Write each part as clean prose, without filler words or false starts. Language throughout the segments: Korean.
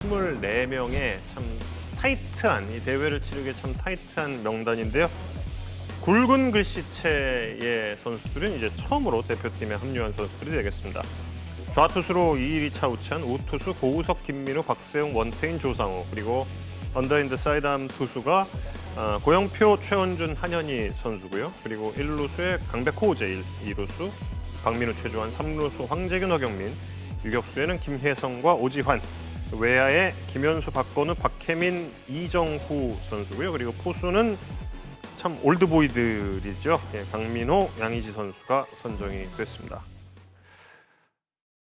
24명의 참 타이트한 이 대회를 치르기에 참 타이트한 명단인데요. 굵은 글씨체의 선수들은 이제 처음으로 대표팀에 합류한 선수들이 되겠습니다. 좌투수로 이일이 차우찬, 우투수 고우석, 김민우, 박세웅, 원태인, 조상우, 그리고 언더핸드 사이드암 투수가 고영표, 최원준, 한현희 선수고요. 그리고 1루수에 강백호, 오재일, 2루수 박민우, 최주환, 3루수 황재균, 허경민, 유격수에는 김혜성과 오지환, 외야에 김현수, 박건우, 박혜민, 이정후 선수고요. 그리고 포수는 참 올드보이들이죠. 예, 강민호, 양의지 선수가 선정이 됐습니다.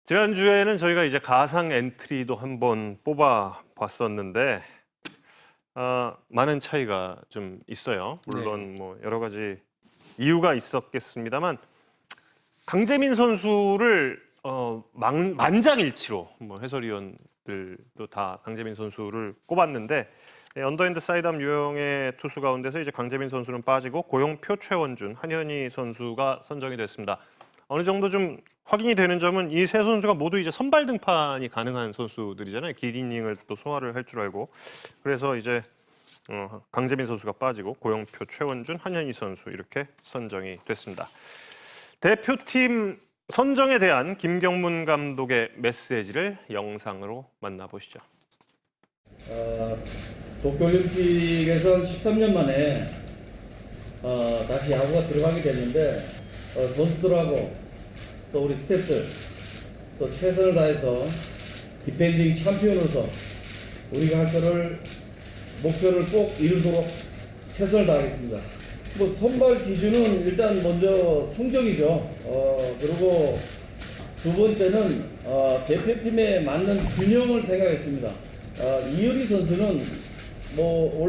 지난주에는 저희가 이제 가상 엔트리도 한번 뽑아봤었는데 많은 차이가 좀 있어요. 물론 뭐 여러 가지 이유가 있었겠습니다만 강재민 선수를 만장일치로 뭐 해설위원들도 다 강재민 선수를 꼽았는데 언더핸드 사이드암 유형의 투수 가운데서 이제 강재민 선수는 빠지고 고영표, 최원준, 한현희 선수가 선정이 됐습니다. 어느 정도 좀 확인이 되는 점은 이 세 선수가 모두 이제 선발 등판이 가능한 선수들이잖아요. 긴 이닝을 또 소화를 할 줄 알고. 그래서 이제 강재민 선수가 빠지고 고영표, 최원준, 한현희 선수 이렇게 선정이 됐습니다. 대표팀 선정에 대한 김경문 감독의 메시지를 영상으로 만나보시죠. 도쿄올림픽에서 13년 만에 다시 야구가 들어가게 됐는데 선수들하고 또 우리 스태프들 또 최선을 다해서 디펜딩 챔피언으로서 우리가 할 거를 목표를 꼭 이루도록 최선을 다하겠습니다. 뭐 선발 기준은 일단 먼저 성적이죠. 그리고 두 번째는 대표팀에 맞는 균형을 생각했습니다. 이효리 선수는 뭐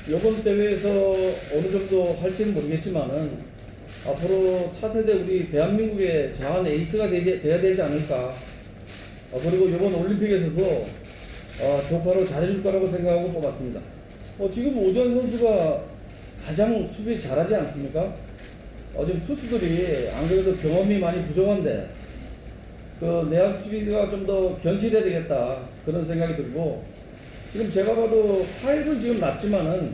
이번 대회에서 어느 정도 할지는 모르겠지만은 앞으로 차세대 우리 대한민국의 자한 에이스가 돼야 되지 않을까. 그리고 이번 올림픽에서도 조카로 잘해줄 거라고 생각하고 뽑았습니다. 지금 오주환 선수가 가장 수비 잘하지 않습니까? 지금 투수들이 안 그래도 경험이 많이 부족한데 그 내야 수비가 좀 더 견실해야 되겠다 그런 생각이 들고 지금 제가 봐도 타율은 지금 낮지만은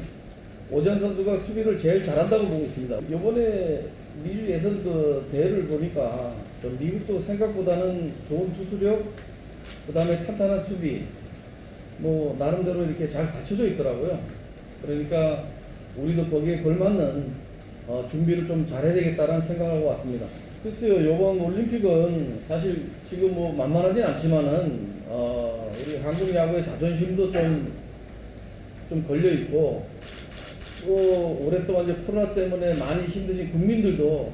오주환 선수가 수비를 제일 잘한다고 보고 있습니다. 이번에 미주 예선 그 대회를 보니까 좀 미국도 생각보다는 좋은 투수력, 그다음에 탄탄한 수비, 뭐 나름대로 이렇게 잘 갖춰져 있더라고요. 그러니까 우리도 거기에 걸맞는 준비를 좀 잘해야 되겠다라는 생각하고 왔습니다. 글쎄요, 이번 올림픽은 사실 지금 뭐 만만하진 않지만은 우리 한국 야구의 자존심도 좀 걸려 있고 또 오랫동안 이제 코로나 때문에 많이 힘드신 국민들도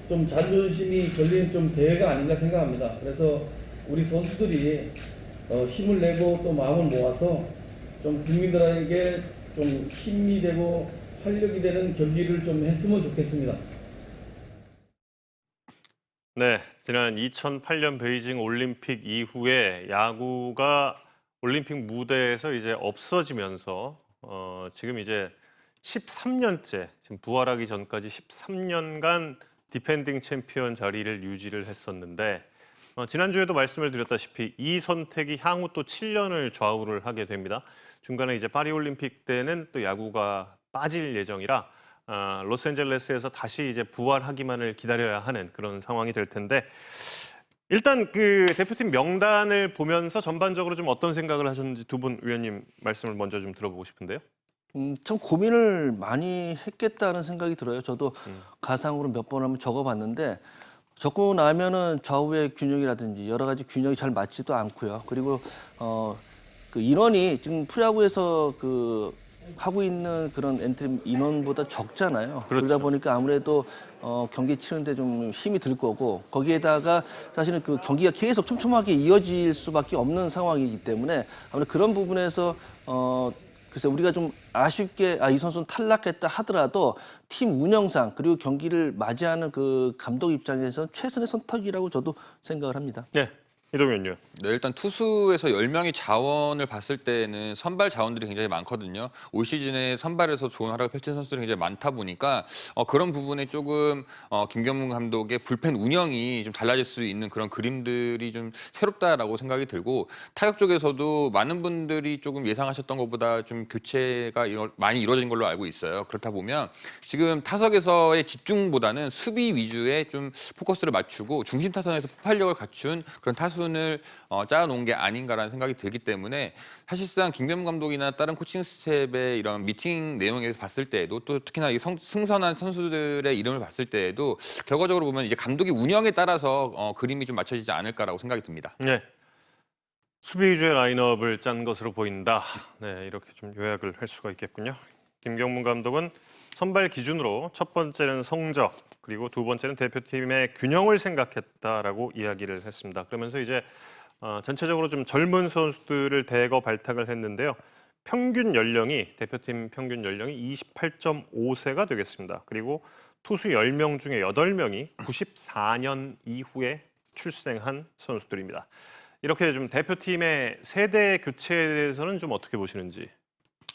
좀 자존심이 걸리는 좀 대회가 아닌가 생각합니다. 그래서 우리 선수들이 힘을 내고 또 마음을 모아서 좀 국민들에게 좀 힘이 되고 활력이 되는 경기를 좀 했으면 좋겠습니다. 네, 지난 2008년 베이징 올림픽 이후에 야구가 올림픽 무대에서 이제 없어지면서 지금 이제 13년째, 지금 부활하기 전까지 13년간 디펜딩 챔피언 자리를 유지를 했었는데 지난주에도 말씀을 드렸다시피 이 선택이 향후 또 7년을 좌우를 하게 됩니다. 중간에 이제 파리올림픽 때는 또 야구가 빠질 예정이라 로스앤젤레스에서 다시 이제 부활하기만을 기다려야 하는 그런 상황이 될 텐데 일단 그 대표팀 명단을 보면서 전반적으로 좀 어떤 생각을 하셨는지 두 분 위원님 말씀을 먼저 좀 들어보고 싶은데요. 참 고민을 많이 했겠다는 생각이 들어요. 저도 가상으로 몇 번 한번 적어봤는데 적고 나면은 좌우의 균형이라든지 여러 가지 균형이 잘 맞지도 않고요. 그리고 그 인원이 지금 프로야구에서 그 하고 있는 그런 엔트리 인원보다 적잖아요. 그렇죠. 그러다 보니까 아무래도 경기 치는데 좀 힘이 들 거고 거기에다가 사실은 그 경기가 계속 촘촘하게 이어질 수밖에 없는 상황이기 때문에 아무래도 그런 부분에서 글쎄 우리가 좀 아쉽게 이 선수는 탈락했다 하더라도 팀 운영상 그리고 경기를 맞이하는 그 감독 입장에서 최선의 선택이라고 저도 생각을 합니다. 네, 이동현 의원. 네, 일단 투수에서 10명의 자원을 봤을 때는 선발 자원들이 굉장히 많거든요. 올 시즌에 선발에서 좋은 활약을 펼친 선수들이 굉장히 많다 보니까 그런 부분에 조금 김경문 감독의 불펜 운영이 좀 달라질 수 있는 그런 그림들이 좀 새롭다라고 생각이 들고 타격 쪽에서도 많은 분들이 조금 예상하셨던 것보다 좀 교체가 많이 이루어진 걸로 알고 있어요. 그렇다 보면 지금 타석에서의 집중보다는 수비 위주의 좀 포커스를 맞추고 중심 타선에서 폭발력을 갖춘 그런 타순을 짜놓은 게 아닌가라는 생각이 들기 때문에 사실상 김경문 감독이나 다른 코칭 스텝의 이런 미팅 내용에서 봤을 때에도 또 특히나 이 승선한 선수들의 이름을 봤을 때에도 결과적으로 보면 이제 감독이 운영에 따라서 그림이 좀 맞춰지지 않을까라고 생각이 듭니다. 네. 수비 위주의 라인업을 짠 것으로 보인다. 네, 이렇게 좀 요약을 할 수가 있겠군요. 김경문 감독은 선발 기준으로 첫 번째는 성적, 그리고 두 번째는 대표팀의 균형을 생각했다라고 이야기를 했습니다. 그러면서 이제 전체적으로 좀 젊은 선수들을 대거 발탁을 했는데요. 대표팀 평균 연령이 28.5세가 되겠습니다. 그리고 투수 10명 중에 8명이 94년 이후에 출생한 선수들입니다. 이렇게 좀 대표팀의 세대 교체에 대해서는 좀 어떻게 보시는지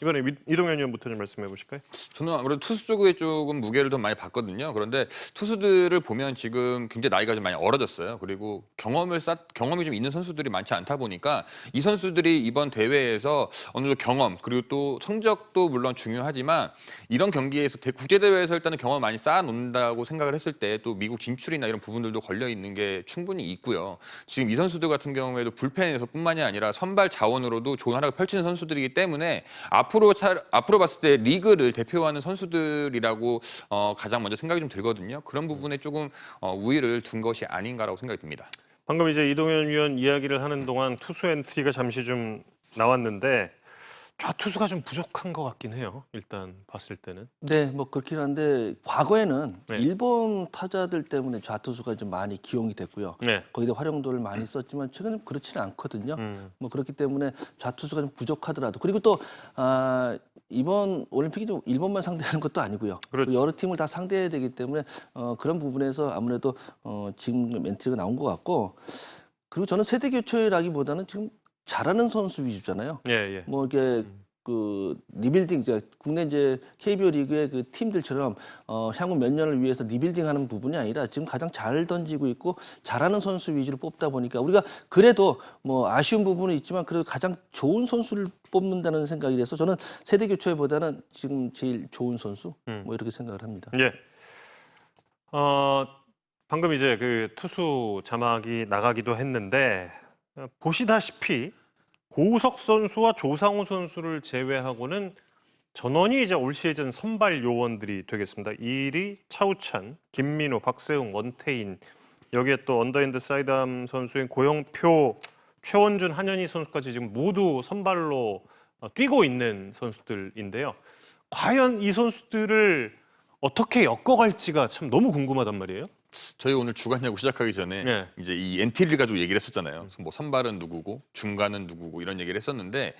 이번에 이동현 의원부터 좀 말씀해 보실까요? 저는 아무래도 투수 쪽에 조금 무게를 더 많이 봤거든요. 그런데 투수들을 보면 지금 굉장히 나이가 좀 많이 어려졌어요. 그리고 경험이 좀 있는 선수들이 많지 않다 보니까 이 선수들이 이번 대회에서 어느 정도 경험 그리고 또 성적도 물론 중요하지만 이런 경기에서 국제 대회에서 일단은 경험을 많이 쌓아놓는다고 생각을 했을 때 또 미국 진출이나 이런 부분들도 걸려 있는 게 충분히 있고요. 지금 이 선수들 같은 경우에도 불펜에서뿐만이 아니라 선발 자원으로도 좋은 활약을 펼치는 선수들이기 때문에 앞으로 봤을 때 리그를 대표하는 선수들이라고 가장 먼저 생각이 좀 들거든요. 그런 부분에 조금 우위를 둔 것이 아닌가라고 생각이 듭니다. 방금 이제 이동현 위원 이야기를 하는 동안 투수 엔트리가 잠시 좀 나왔는데 좌투수가 좀 부족한 것 같긴 해요. 일단 봤을 때는. 네, 뭐 그렇긴 한데 과거에는 네. 일본 타자들 때문에 좌투수가 좀 많이 기용이 됐고요. 네. 거기다 활용도를 많이 썼지만 최근에 그렇지는 않거든요. 뭐 그렇기 때문에 좌투수가 좀 부족하더라도 그리고 또 이번 올림픽이 좀 일본만 상대하는 것도 아니고요. 그렇죠. 여러 팀을 다 상대해야 되기 때문에 그런 부분에서 아무래도 지금 멘트가 나온 것 같고 그리고 저는 세대 교체라기보다는 지금 잘하는 선수 위주잖아요. 예, 예. 뭐 이게 그 리빌딩 이제 국내 이제 KBO 리그의 그 팀들처럼 향후 몇 년을 위해서 리빌딩하는 부분이 아니라 지금 가장 잘 던지고 있고 잘하는 선수 위주로 뽑다 보니까 우리가 그래도 뭐 아쉬운 부분은 있지만 그래도 가장 좋은 선수를 뽑는다는 생각이 돼서 저는 세대 교체보다는 지금 제일 좋은 선수 뭐 이렇게 생각을 합니다. 예. 방금 이제 그 투수 자막이 나가기도 했는데 보시다시피 고우석 선수와 조상우 선수를 제외하고는 전원이 이제 올 시즌 선발 요원들이 되겠습니다. 이리, 차우찬, 김민호, 박세웅, 원태인 여기에 또 언더핸드 사이드암 선수인 고영표, 최원준, 한현희 선수까지 지금 모두 선발로 뛰고 있는 선수들인데요. 과연 이 선수들을 어떻게 엮어갈지가 참 너무 궁금하단 말이에요. 저희 오늘 주간 야구 시작하기 전에 네. 이제 이 엔트리를 가지고 얘기를 했었잖아요. 그래서 뭐 선발은 누구고 중간은 누구고 이런 얘기를 했었는데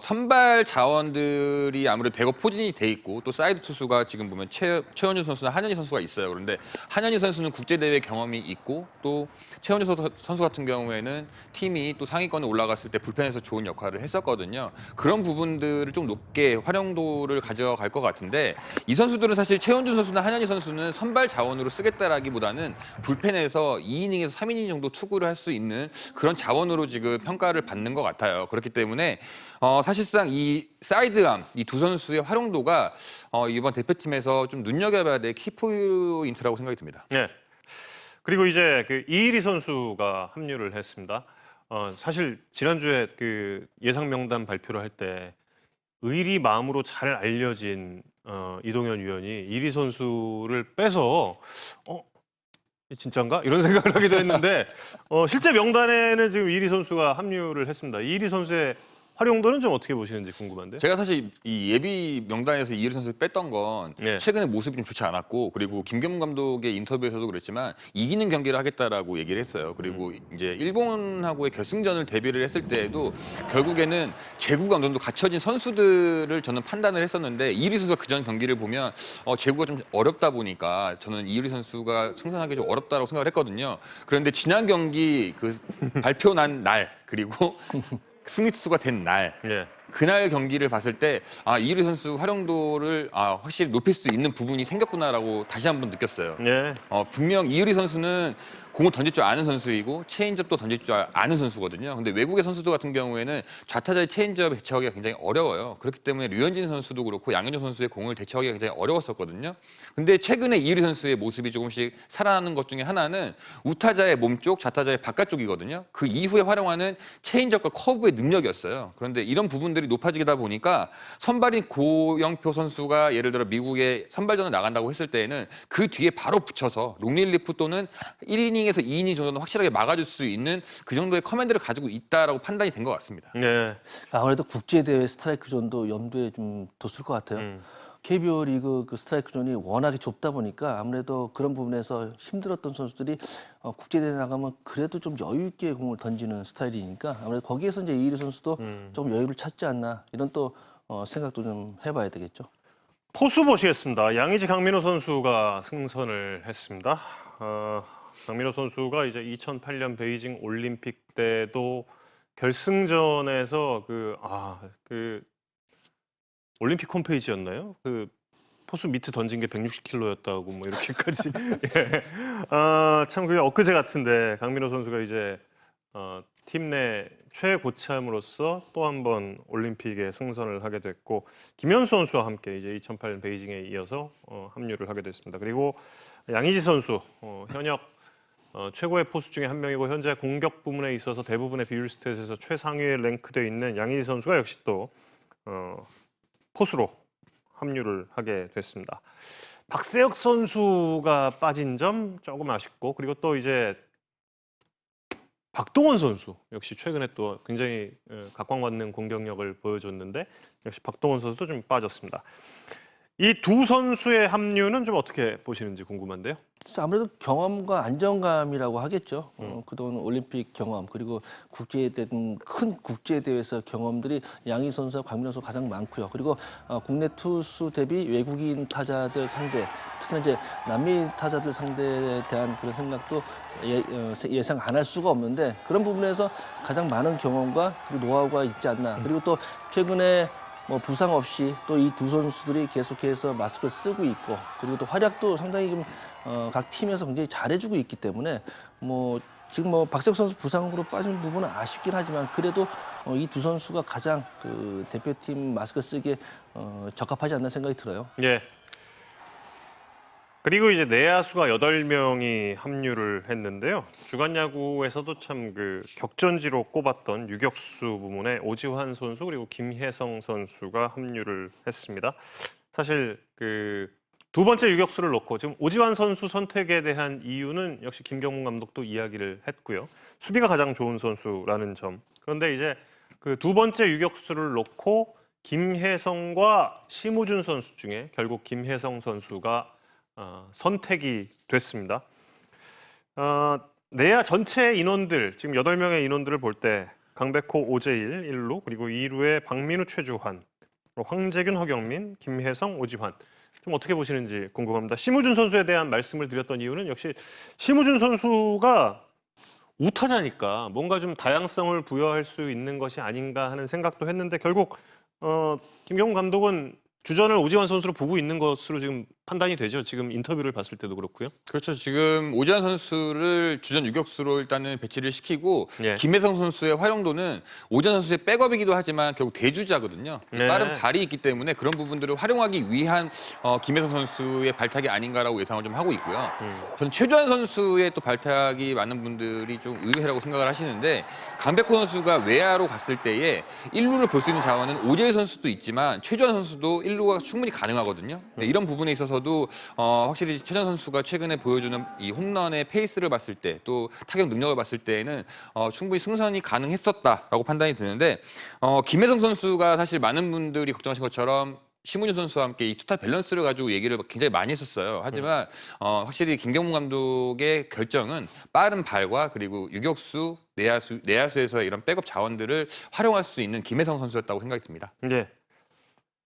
선발 자원들이 아무래도 대거 포진이 돼 있고 또 사이드 투수가 지금 보면 최원준 선수나 한현희 선수가 있어요. 그런데 한현희 선수는 국제대회 경험이 있고 또 최원준 선수 같은 경우에는 팀이 또 상위권에 올라갔을 때 불펜에서 좋은 역할을 했었거든요. 그런 부분들을 좀 높게 활용도를 가져갈 것 같은데 이 선수들은 사실 최원준 선수나 한현희 선수는 선발 자원으로 쓰겠다라기보다는 불펜에서 2이닝에서 3이닝 정도 투구를 할 수 있는 그런 자원으로 지금 평가를 받는 것 같아요. 그렇기 때문에 사실상 이 사이드암 이 두 선수의 활용도가 이번 대표팀에서 좀 눈여겨봐야 될 키포인트라고 생각이 듭니다. 네. 그리고 이제 그 이일이 선수가 합류를 했습니다. 사실 지난주에 그 예상 명단 발표를 할 때 의리 마음으로 잘 알려진 이동현 위원이 이리 선수를 빼서 진짠가? 이런 생각을 하기도 했는데 실제 명단에는 지금 이리 선수가 합류를 했습니다. 이리 선수의 활용도는 좀 어떻게 보시는지 궁금한데요. 제가 사실 이 예비 명단에서 이유리 선수를 뺐던 건 네. 최근에 모습이 좀 좋지 않았고 그리고 김경문 감독의 인터뷰에서도 그랬지만 이기는 경기를 하겠다라고 얘기를 했어요. 그리고 이제 일본하고의 결승전을 대비를 했을 때에도 결국에는 제구가 어느 정도 갖춰진 선수들을 저는 판단을 했었는데 이유리 선수가 그전 경기를 보면 제구가 좀 어렵다 보니까 저는 이유리 선수가 승선하기 좀 어렵다고 생각을 했거든요. 그런데 지난 경기 그 발표 난 날 그리고 승리 투수가 된 날 예. 그날 경기를 봤을 때 이유리 선수 활용도를 확실히 높일 수 있는 부분이 생겼구나라고 다시 한번 느꼈어요. 예. 분명 이유리 선수는 공을 던질 줄 아는 선수이고 체인지업도 던질 줄 아는 선수거든요. 근데 외국의 선수들 같은 경우에는 좌타자의 체인지업 대처하기가 굉장히 어려워요. 그렇기 때문에 류현진 선수도 그렇고 양현종 선수의 공을 대처하기가 굉장히 어려웠었거든요. 근데 최근에 이유리 선수의 모습이 조금씩 살아나는 것 중에 하나는 우타자의 몸쪽, 좌타자의 바깥쪽이거든요. 그 이후에 활용하는 체인지업과 커브의 능력이었어요. 그런데 이런 부분들이 높아지다 보니까 선발인 고영표 선수가 예를 들어 미국의 선발전을 나간다고 했을 때에는 그 뒤에 바로 붙여서 롱릴리프 또는 1이닝에서 2이닝 정도는 확실하게 막아줄 수 있는 그 정도의 커맨드를 가지고 있다라고 판단이 된 것 같습니다. 예. 아무래도 국제대회 스트라이크 존도 염두에 좀 뒀을 것 같아요. KBO 리그 그 스트라이크 존이 워낙에 좁다 보니까 아무래도 그런 부분에서 힘들었던 선수들이 국제대회 나가면 그래도 좀 여유 있게 공을 던지는 스타일이니까 아무래도 거기에서 이제 이일위 선수도 좀 여유를 찾지 않나 이런 또 생각도 좀 해봐야 되겠죠. 포수 보시겠습니다. 양의지 강민호 선수가 승선을 했습니다. 강민호 선수가 이제 2008년 베이징 올림픽 때도 결승전에서 그 올림픽 홈페이지였나요? 그 포수 밑에 던진 게 160km였다고 뭐 이렇게까지. 예. 참 그게 엊그제 같은데 강민호 선수가 이제 팀 내 최고참으로서 또 한 번 올림픽에 승선을 하게 됐고 김현수 선수와 함께 이제 2008년 베이징에 이어서 합류를 하게 됐습니다. 그리고 양의지 선수 현역 최고의 포수 중에 한 명이고 현재 공격 부문에 있어서 대부분의 비율 스탯에서 최상위에 랭크되어 있는 양의지 선수가 역시 또 포수로 합류를 하게 됐습니다. 박세혁 선수가 빠진 점 조금 아쉽고 그리고 또 이제 박동원 선수 역시 최근에 또 굉장히 각광받는 공격력을 보여줬는데 역시 박동원 선수도 좀 빠졌습니다. 이 두 선수의 합류는 좀 어떻게 보시는지 궁금한데요. 아무래도 경험과 안정감이라고 하겠죠. 그동안 올림픽 경험 그리고 큰 국제 대회에서 경험들이 양희 선수와 강민호 선수 가장 많고요. 그리고 국내 투수 대비 외국인 타자들 상대, 특히나 이제 남미 타자들 상대에 대한 그런 생각도 예상 안 할 수가 없는데 그런 부분에서 가장 많은 경험과 그리고 노하우가 있지 않나. 그리고 또 최근에 뭐 부상 없이 또 이 두 선수들이 계속해서 마스크를 쓰고 있고 그리고 또 활약도 상당히 좀 각 팀에서 굉장히 잘해주고 있기 때문에 뭐 지금 뭐 박세혁 선수 부상으로 빠진 부분은 아쉽긴 하지만 그래도 이 두 선수가 가장 그 대표팀 마스크 쓰기에 적합하지 않나 생각이 들어요. 예. 그리고 이제 내야수가 8명이 합류를 했는데요. 주간 야구에서도 참 그 격전지로 꼽았던 유격수 부문에 오지환 선수 그리고 김혜성 선수가 합류를 했습니다. 사실 그 두 번째 유격수를 놓고 지금 오지환 선수 선택에 대한 이유는 역시 김경문 감독도 이야기를 했고요. 수비가 가장 좋은 선수라는 점. 그런데 이제 그 두 번째 유격수를 놓고 김혜성과 심우준 선수 중에 결국 김혜성 선수가 선택이 됐습니다. 내야 전체 인원들, 지금 8명의 인원들을 볼 때 강백호, 오재일 1루, 그리고 2루에 박민우, 최주환, 황재균, 허경민, 김혜성, 오지환. 좀 어떻게 보시는지 궁금합니다. 심우준 선수에 대한 말씀을 드렸던 이유는 역시 심우준 선수가 우타자니까 뭔가 좀 다양성을 부여할 수 있는 것이 아닌가 하는 생각도 했는데 결국 김경문 감독은 주전을 오지환 선수로 보고 있는 것으로 지금 판단이 되죠. 지금 인터뷰를 봤을 때도 그렇고요. 그렇죠. 지금 오지환 선수를 주전 유격수로 일단은 배치를 시키고 예. 김혜성 선수의 활용도는 오지환 선수의 백업이기도 하지만 결국 대주자거든요. 네. 빠른 발이 있기 때문에 그런 부분들을 활용하기 위한 김혜성 선수의 발탁이 아닌가라고 예상을 좀 하고 있고요. 저는 최주환 선수의 또 발탁이 많은 분들이 좀 의외라고 생각을 하시는데 강백호 선수가 외야로 갔을 때에 1루를 볼 수 있는 자원은 오재일 선수도 있지만 최주환 선수도 1루가 충분히 가능하거든요. 이런 부분에 있어서 면에서도 확실히 최정 선수가 최근에 보여주는 이 홈런의 페이스를 봤을 때 또 타격 능력을 봤을 때에는 충분히 승선이 가능했었다라고 판단이 드는데 김혜성 선수가 사실 많은 분들이 걱정하신 것처럼 심우준 선수와 함께 이 투타 밸런스를 가지고 얘기를 굉장히 많이 했었어요. 하지만 확실히 김경문 감독의 결정은 빠른 발과 그리고 유격수, 내야수에서의 이런 백업 자원들을 활용할 수 있는 김혜성 선수였다고 생각이 듭니다. 예.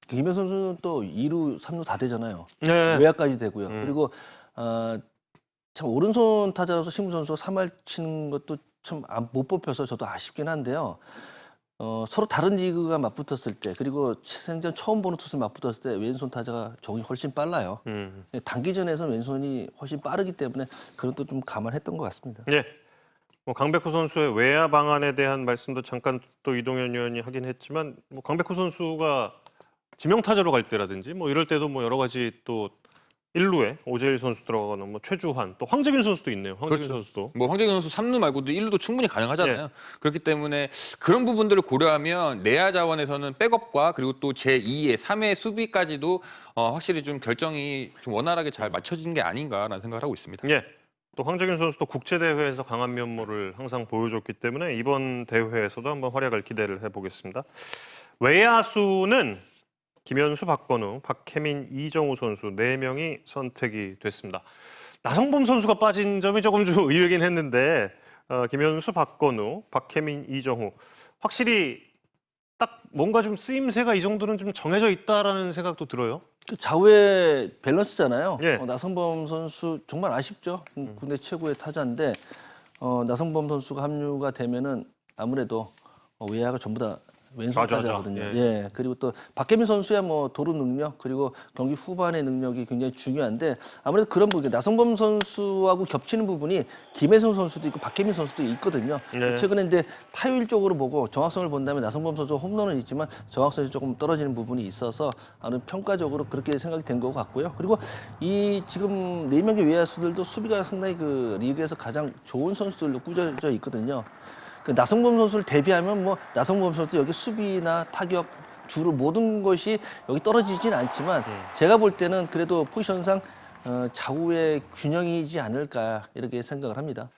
김혜 선수는 또 2루, 3루 다 되잖아요. 네. 외야까지 되고요. 그리고 참 오른손 타자로서 심우 선수가 3할 치는 것도 참 못 뽑혀서 저도 아쉽긴 한데요. 서로 다른 리그가 맞붙었을 때 그리고 생전 처음 보는 투수 맞붙었을 때 왼손 타자가 정이 훨씬 빨라요. 단기전에서는 왼손이 훨씬 빠르기 때문에 그런 것도 좀 감안했던 것 같습니다. 예. 뭐 강백호 선수의 외야 방안에 대한 말씀도 잠깐 또 이동현 의원이 하긴 했지만 뭐 강백호 선수가 지명 타자로 갈 때라든지 뭐 이럴 때도 뭐 여러 가지 또 1루에 오재일 선수 들어가거나 뭐 최주환 또 황재균 선수도 있네요. 황재균 그렇죠. 선수도. 뭐 황재균 선수 3루 말고도 1루도 충분히 가능하잖아요. 그렇기 때문에 그런 부분들을 고려하면 내야 자원에서는 백업과 그리고 또 제2의 3의 수비까지도 확실히 좀 결정이 좀 원활하게 잘 맞춰진 게 아닌가라는 생각을 하고 있습니다. 예. 또 황재균 선수도 국제 대회에서 강한 면모를 항상 보여줬기 때문에 이번 대회에서도 한번 활약을 기대를 해보겠습니다. 외야수는 김현수, 박건우, 박혜민, 이정우 선수 4명이 선택이 됐습니다. 나성범 선수가 빠진 점이 조금 좀 의외긴 했는데 김현수, 박건우, 박혜민, 이정우 확실히 딱 뭔가 좀 쓰임새가 이 정도는 좀 정해져 있다라는 생각도 들어요. 그 좌우의 밸런스잖아요. 예. 나성범 선수 정말 아쉽죠. 국내 최고의 타자인데 나성범 선수가 합류가 되면은 아무래도 외야가 전부 다 왼손 맞아. 타자거든요. 예. 예. 그리고 또 박혜민 선수야 뭐 도루 능력 그리고 경기 후반의 능력이 굉장히 중요한데 아무래도 그런 부분 나성범 선수하고 겹치는 부분이 김혜성 선수도 있고 박혜민 선수도 있거든요. 네. 최근에 이제 타율적으로 보고 정확성을 본다면 나성범 선수 홈런은 있지만 정확성이 조금 떨어지는 부분이 있어서 아무래도 평가적으로 그렇게 생각이 된 것 같고요. 그리고 이 지금 4명의 외야수들도 수비가 상당히 그 리그에서 가장 좋은 선수들로 꾸려져 있거든요. 그 나성범 선수를 대비하면 뭐 나성범 선수 여기 수비나 타격 주로 모든 것이 여기 떨어지진 않지만 제가 볼 때는 그래도 포지션상 좌우의 균형이지 않을까 이렇게 생각을 합니다.